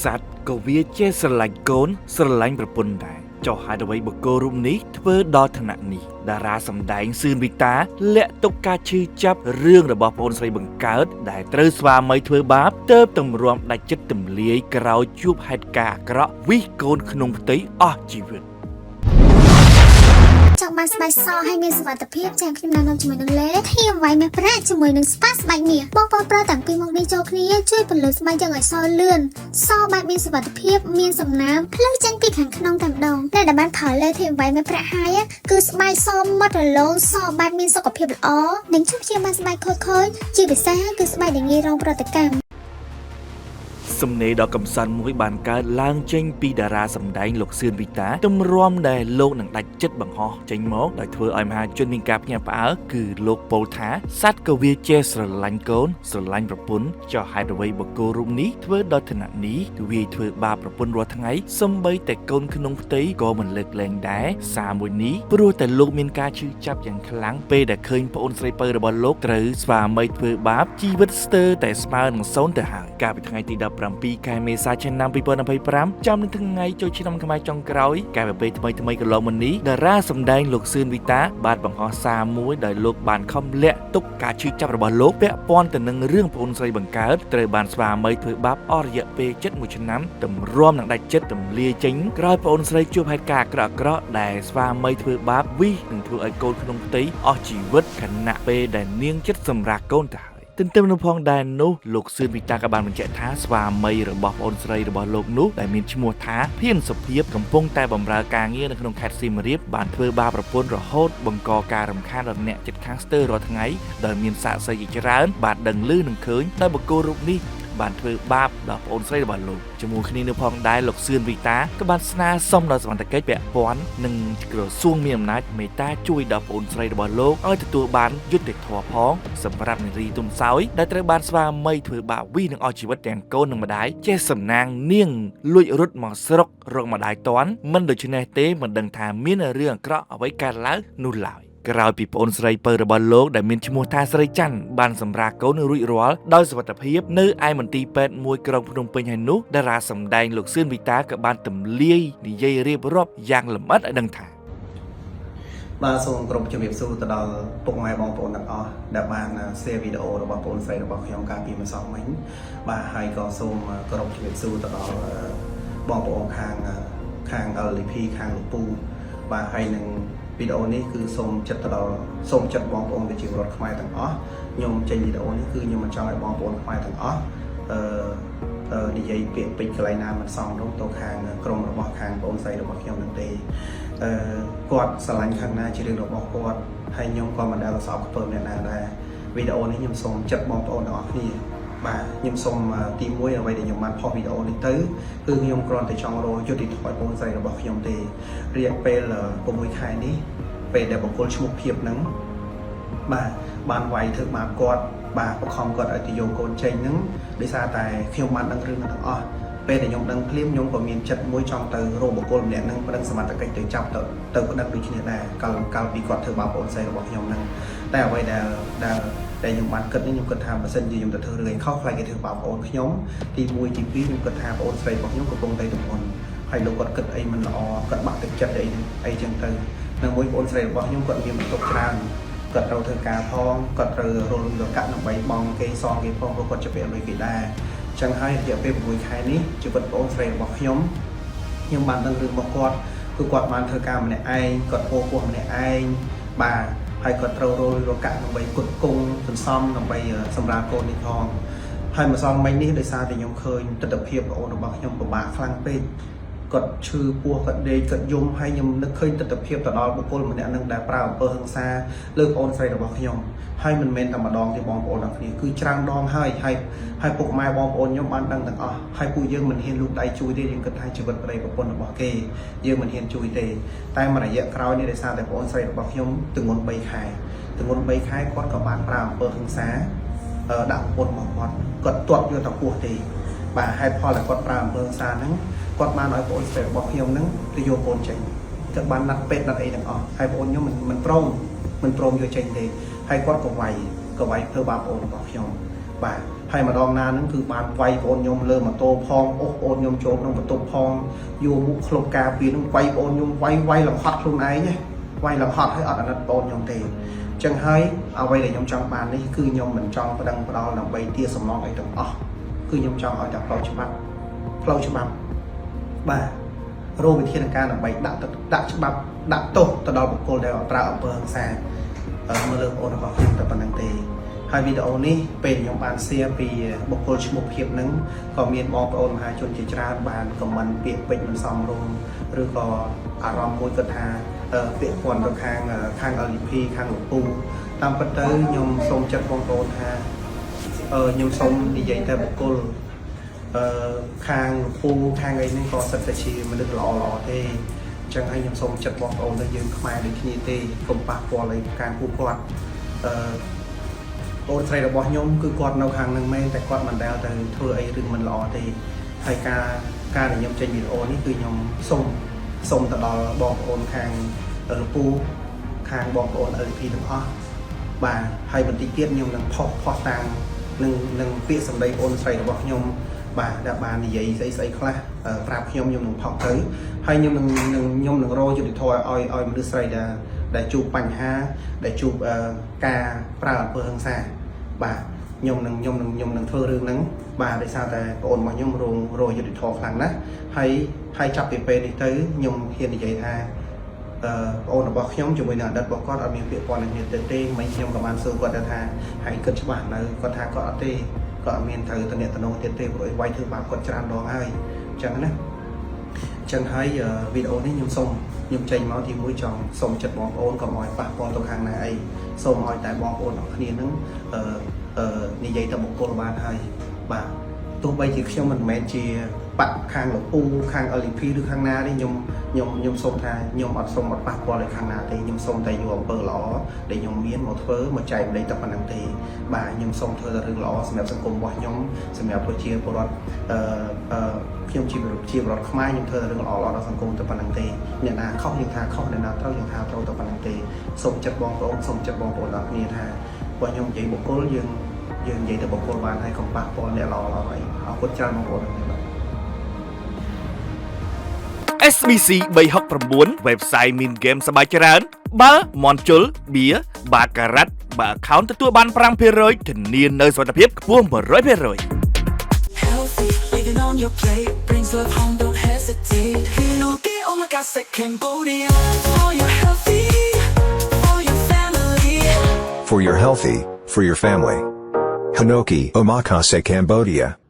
สัตว์ก็វាជាស្រឡាញ់កូនស្រឡាញ់ប្រពន្ធដែរចុះហេតុអ្វីបុគ្គលរូបនេះធ្វើដល់ឋានៈនេះតារាសម្ដែងសឿនវិតាលាក់ទុកការឈឺចាប់រឿងរបស់ប្អូនស្រីបង្កើតដែលត្រូវស្វាមីធ្វើបាបទើបទម្រាំដាច់ចិត្តទម្លាយក្រោយជួបហេតុការណ៍អាក្រក់វិសកូនក្នុងផ្ទៃអស់ជីវិតចង់បានស្បែកសឲ្យមានសុវត្ថិភាពចាំខ្ញុំនាំជាមួយនឹងលេធាមវាយមេប្រាក់ជាមួយនឹងស្ប៉ាស្បែកមាសបងប្អូនប្រើទាំងពីរមុខនេះចូលគ្នាជួយពន្លឺស្បែកយ៉ាងឲ្យសលឿនសបែបមានសុវត្ថិភាពមានសំណើមភ្លឺចេញពីខាងក្នុងតែម្ដងដែលបានផលលេធាមវាយមេប្រាក់ហើយគឺស្បែកសមាត់រលោងសបែបមានសុខភាពល្អនិងជួយព្យាបាលស្បែកខូចជាពិសេសគឺស្បែកដែលងាយរងប្រតិកម្មសំណេរដ៏កំសត់មួយបានកើតឡើងចេញពីតារាសម្ដែងលោកសឿនវិតាទម្រាំដែលលោកនឹងដាច់ចិត្តបង្ហោះចេញមកដោយធ្វើឲ្យមហាជនមានការភ្ញាក់ផ្អើលគឺលោកពោលថាសត្វក៏វាចេះស្រឡាញ់កូនស្រឡាញ់ប្រពន្ធចុះហេតុអ្វីបុគ្គលរូបនេះធ្វើដល់ឋានៈនេះវាធ្វើបាបប្រពន្ធរាល់ថ្ងៃសូម្បីតែកូនក្នុងផ្ទៃក៏មិនលើកលែងដែរសារមួយនេះព្រោះតែលោកមានការឈឺចាប់យ៉ាងខ្លាំងពេលដែលឃើញប្អូនស្រីពៅរបស់លោកត្រូវស្វាមីធ្វើបាបជីវិតស្ទើរតែស្មើនឹងសូន្យទៅហើយកាលពីថ្ងៃទី17 ខែមេសាឆ្នាំ2025ចាំនឹងថ្ងៃចូលឆ្នាំខ្មែរចុងក្រោយកាលពីពេលថ្មីកន្លងមកនេះតារាសម្ដែងលោកសឿនវិតាបានបង្ហោះសារមួយដោយលោកបានខំលាក់ទុកការឈឺចាប់របស់លោកពាក់ព័ន្ធទៅនឹងរឿងប្អូនស្រីបង្កើតត្រូវបានស្វាមីធ្វើបាបអស់រយៈពេល1ឆ្នាំទម្រាំនឹងដាច់ចិត្តទម្លាយចេញក្រោយប្អូនស្រីជួបហេតុការណ៍អាក្រក់ដែលស្វាមីធ្វើបាបវិសនឹងធ្វើឲ្យកូនក្នុងផ្ទៃអស់ជីវិតខណៈពេលដែលនាងចិត្តសម្រាប់កូនទៅទន្ទឹមនឹងផងដែរនោះលោកសឿនវិតាក៏បានបញ្ជាក់ថាស្វាមីរបស់ប្អូនស្រីរបស់លោកនោះដែលមានឈ្មោះថាភៀនសុភាពកំពុងតែបម្រើការងារនៅក្នុងខេត្តសៀមរាបបានធ្វើបាបប្រពន្ធរហូតបង្កការរំខានដល់អ្នកជិតខាងស្ទើររាល់ថ្ងៃដោយមានសាក្សីជាច្រើនបានដឹងឮនឹងឃើញដោយបុគ្គលរូបនេះបានធ្វើបាបដល់ប្អូនស្រីរបស់លោកជាមួយគ្នានៅផងដែរលោកសឿនវិតាក៏បានស្នើសុំដល់សមត្ថកិច្ចពាក់ព័ន្ធនិងក្រសួងមានអំណាចមេត្តាជួយដល់ប្អូនស្រីរបស់លោកឲ្យទទួលបានយុត្តិធម៌ផងសម្រាប់នារីទុំសោយដែលត្រូវបានស្វាមីធ្វើបាបវិសនឹងអស់ជីវិតទាំងកូននិងម្ដាយចេះសំណាងនាងលួចរត់មកស្រុករកម្ដាយតន់មិនដូច្នេះទេមិនដឹងថាមានរឿងអាក្រក់អ្វីកើតឡើងនោះឡើយក្រោយពីប្អូនស្រីពៅរបស់លោកដែលមានឈ្មោះថាស្រីច័ន្ទបានសម្រាកកូនរួចរាល់ដោយសុវត្ថិភាពនៅឯមន្ទីរពេទ្យមួយក្រុងភ្នំពេញហើយនោះតារាសម្ដែងលោកសឿនវិតាក៏បានទម្លាយនិយាយរៀបរាប់យ៉ាងលម្អិតឲ្យដឹងថាបាទសូមគោរពជំរាបសួរទៅដល់ពុកម៉ែបងប្អូនទាំងអស់ដែលបានshare វីដេអូរបស់ប្អូនស្រីរបស់ខ្ញុំកាលពីម្សិលមិញបាទហើយក៏សូមគោរពជំរាបសួរទៅដល់បងប្អូនខាង LP ខាងលោកពូបាទហើយនឹងវីដេអូនេះគឺសូមចិត្តទៅដល់សូមចិត្តបងប្អូនប្រជាពលរដ្ឋខ្មែរទាំងអស់ខ្ញុំចេញវីដេអូនេះគឺខ្ញុំមិនចង់ឲ្យបងប្អូនខ្មែរទាំងអស់និយាយពាក្យពេចន៍កន្លែងណាមិនសមរម្យទៅខាងក្រុមរបស់ខាងបងស្រីរបស់ខ្ញុំនឹងទេគាត់ស្រឡាញ់ខាងណាជារឿងរបស់គាត់ហើយខ្ញុំក៏មិនដែលសោកខ្ពើមអ្នកណាដែរវីដេអូនេះខ្ញុំសូមចិត្តបងប្អូនទាំងអស់គ្នាបាទខ្ញុំសូមទី1អ្វីដែលខ្ញុំបានផុសវីដេអូនេះទៅគឺខ្ញុំគ្រាន់តែចង់រកយុត្តិធម៌បងស្រីរបស់ខ្ញុំទេរយៈពេល6ខែនេះពេលដែលបុគ្គលឈ្មោះភាពហ្នឹងបាទបានវាយធ្វើបាបគាត់បាទបង្ខំគាត់ឲ្យទៅយកកូនចេញហ្នឹងដោយសារតែខ្ញុំបានដឹងរឿងទាំងអស់ពេលដែលខ្ញុំដឹងភ្លាមខ្ញុំក៏មានចិត្តមួយចង់ទៅរកបុគ្គលម្នាក់ហ្នឹងប្រឹងសមត្ថកិច្ចទៅចាប់ទៅប្តឹងដូចគ្នាដែរកាលពីគាត់ធ្វើបាបបងស្រីរបស់ខ្ញុំហ្នឹងតែអ្វីដែលខ្ញុំបានគិតនេះខ្ញុំគិតថាបើសិនជាខ្ញុំទៅធ្វើរឿងឯខុសខ្លាចគេធ្វើបាបបងខ្ញុំទី1ទី2ខ្ញុំគិតថាបងស្រីរបស់ខ្ញុំកំពុងតែទម្ងន់ហើយលោកគាត់គិតអីមិនល្អគាត់បាក់ទឹកចិត្តអីចឹងទៅនៅមួយបងស្រីរបស់ខ្ញុំគាត់មានបន្ទុកច្រើនគាត់ត្រូវធ្វើការផងគាត់ត្រូវរលរកាក់ដើម្បីបង់គេសងគេផងព្រោះគាត់ជាពេលលុយគេដែរចឹងហើយរយៈពេល6ខែនេះជីវិតបងស្រីរបស់ខ្ញុំបានដឹងរឿងរបស់គាត់គឺគាត់បានធ្វើការម្នាក់ឯងគាត់ពោះម្នាក់ឯងបាទហើយគាត់ត្រូវរកាក់ដើម្បីគុតគង់សន្សំដើម្បីសម្រាប់កូននេះផងហើយម្សិលមិញនេះដោយសារតែខ្ញុំឃើញទស្សនវិជ្ជាប្អូនរបស់ខ្ញុំពិបាកខ្លាំងពេកគាត់ឈឺពោះគាត់ដេកគាត់យំហើយខ្ញុំនឹកឃើញទស្សនវិជ្ជាទៅដល់បុគ្គលម្នាក់នឹងដែលប្រើអំពើហិង្សាលើប្អូនស្រីរបស់ខ្ញុំហើយមិនមែនតែម្ដងទេបងប្អូនទាំងគ្នាគឺច្រើនដងហើយពុកម៉ែបងប្អូនខ្ញុំបានដឹងទាំងអស់ហើយពួកយើងមិនហ៊ានលូកដៃជួយទេយើងគិតថាជីវិតប្តីប្រពន្ធរបស់គេយើងមិនហ៊ានជួយទេតែមួយរយៈក្រោយនេះដោយសារតែប្អូនស្រីរបស់ខ្ញុំទម្ងន់3ខែគាត់ក៏បានប្រើអំពើហិង្សាដាក់ប្រពន្ធរបស់គាត់ទាត់យកទៅពោះទេបាទហេតុផលដែលគាត់ប្រើអំពើហិង្សាហ្នឹងគាត់បានឲ្យប្អូនស្រីរបស់ខ្ញុំហ្នឹងទៅយកកូនចេញគាត់បានណាត់ពេទ្យណាត់អីទាំងអស់ហើយប្អូនខ្ញុំមិនព្រមយកចេញទេហើយគាត់ក៏វាយធ្វើបាបប្អូនរបស់ខ្ញុំបាទ ហើយម្ដងណាហ្នឹងគឺបានវាយបងខ្ញុំលើម៉ូតូផងអូសបងខ្ញុំចូលក្នុងបន្ទប់ផងយកមុខឃ្លុបការពារហ្នឹងវាយបងខ្ញុំវាយលង្ហត់ខ្លួនឯងណាវាយលង្ហត់ហើយអត់អាណិតបងខ្ញុំទេចឹងហើយអ្វីដែលខ្ញុំចង់បាននេះគឺខ្ញុំមិនចង់ប្តឹងផ្ដាល់ដើម្បីទារសំណងអីទាំងអស់គឺខ្ញុំចង់ឲ្យតែផ្លូវច្បាប់បាទរកវិធានការដើម្បីដាក់ច្បាប់ដាក់ទោសទៅដល់បុគ្គលដែលប្រើអំពើហិង្សាមើលលើបងប្អូនរបស់ខ្ញុំតែប៉ុណ្្នឹងទេហើយវីដេអូនេះពេលខ្ញុំបានshareពីបុគ្គលឈ្មោះភាពហ្នឹងក៏មានបងប្អូនមហាជនជាច្រើនបានខមមិនពាក្យពេចន៍មិនសមរម្យឬក៏អារម្មណ៍មួយគាត់ថាពាក្យគាត់ទៅខាង LDP ខាងលោកពូតាមពិតទៅខ្ញុំសូមចិត្តបងប្អូនថាខ្ញុំសូមនិយាយតែបុគ្គលខាងលោកពូខាងអីនេះក៏សិតតែជាមនុស្សល្អទេអញ្ចឹងហើយខ្ញុំសូមចិត្តបងប្អូនទៅយើងខ្មែរដូចគ្នាទេកុំប៉ះពាល់អីការពូគាត់អូនស្រីរបស់ខ្ញុំគឺគាត់នៅខាងនឹងមែនតែគាត់មិនដែលទៅធ្វើអីរឿងមិនល្អទេហើយការដែលខ្ញុំចេញវីដេអូនេះគឺខ្ញុំសូមទៅដល់បងប្អូនខាងលោកពូខាងបងប្អូន LDP ទាំងអស់បាទហើយបន្តិចទៀតខ្ញុំនឹងផុសតាំងនឹងពាក្យសម្ដីអូនស្រីរបស់ខ្ញុំបាទដែលបាននិយាយស្អីខ្លះប្រាប់ខ្ញុំនឹងផុសទៅហើយខ្ញុំនឹងរកយុត្តិធម៌ឲ្យមនុស្សស្រីដែលជួបបញ្ហាដែលជួបការប្រើអំពើហិង្សាបាទខ្ញុំនឹងធ្វើរឿងហ្នឹងបាទដោយសារតែបងប្អូនរបស់ខ្ញុំរកយុត្តិធម៌ខ្លាំងណាស់ហើយចាប់ពីពេលនេះទៅខ្ញុំហ៊ាននិយាយថាបងប្អូនរបស់ខ្ញុំជាមួយនឹងអតីតរបស់គាត់អត់មានពាក្យព័ន្ធនឹងគ្នាទេមិនខ្ញុំក៏បានសួរគាត់ថាហើយគិតច្បាស់នៅគាត់ថាគាត់អត់ទេគាត់អត់មានត្រូវតំណែងទៀតទេព្រោះវាយធ្វើបាបគាត់ច្រើនដងហើយអញ្ចឹងណាអញ្ចឹងហើយវីដេអូនេះខ្ញុំចេញមកទីមួយចង់សូមចិត្តបងប្អូនកុំឲ្យប៉ះពាល់ទៅខាងណាអីសូមឲ្យតែបងប្អូនទាំងគ្នានឹងនិយាយទៅបុគ្គលបានហើយបាទទោះបីជាខ្ញុំមិនមែនជាបាក់ខាងលោកពូខាង LDP ឬខាងណាទេខ្ញុំសូមថាខ្ញុំអត់សូមអត់ប៉ះពាល់ឲ្យខាងណាទេខ្ញុំសូមតែយកអំពើល្អដែលខ្ញុំមានមកធ្វើមកចែកម្លែកតែប៉ុណ្្នឹងទេបាទខ្ញុំសូមធ្វើតែរឿងល្អសម្រាប់សង្គមរបស់ខ្ញុំសម្រាប់ប្រជាពលរដ្ឋខ្ញុំជាពលរដ្ឋខ្មែរខ្ញុំធ្វើតែរឿងល្អដល់សង្គមតែប៉ុណ្្នឹងទេអ្នកណាខុសយើងថាខុសអ្នកណាត្រូវយើងថាត្រូវតែប៉ុណ្្នឹងទេសូមចិត្តបងប្អូនសូមចិត្តបងប្អូនដល់គ្នាថាបើខ្ញុំនិយាយបុគ្គលយើងនិយាយទៅបុគ្គលបានហើយកុំប៉ះពាល់អ្នកល្អអីអរគុណច្រើនបងប្អូនSBC 369 website មានហ្គេមសប្បាយច្រើនបើមន់ជុលបៀបាការ៉ាត់បើ account ទទួលបាន 5% ធានានៅសុវត្ថិភាពខ្ពស់ 100%Healthy, living on your plate brings love home, don't hesitate. Hinoki omakase Cambodia for your healthy, for your family. For your healthy, for your family. Hinoki Omakase Cambodia.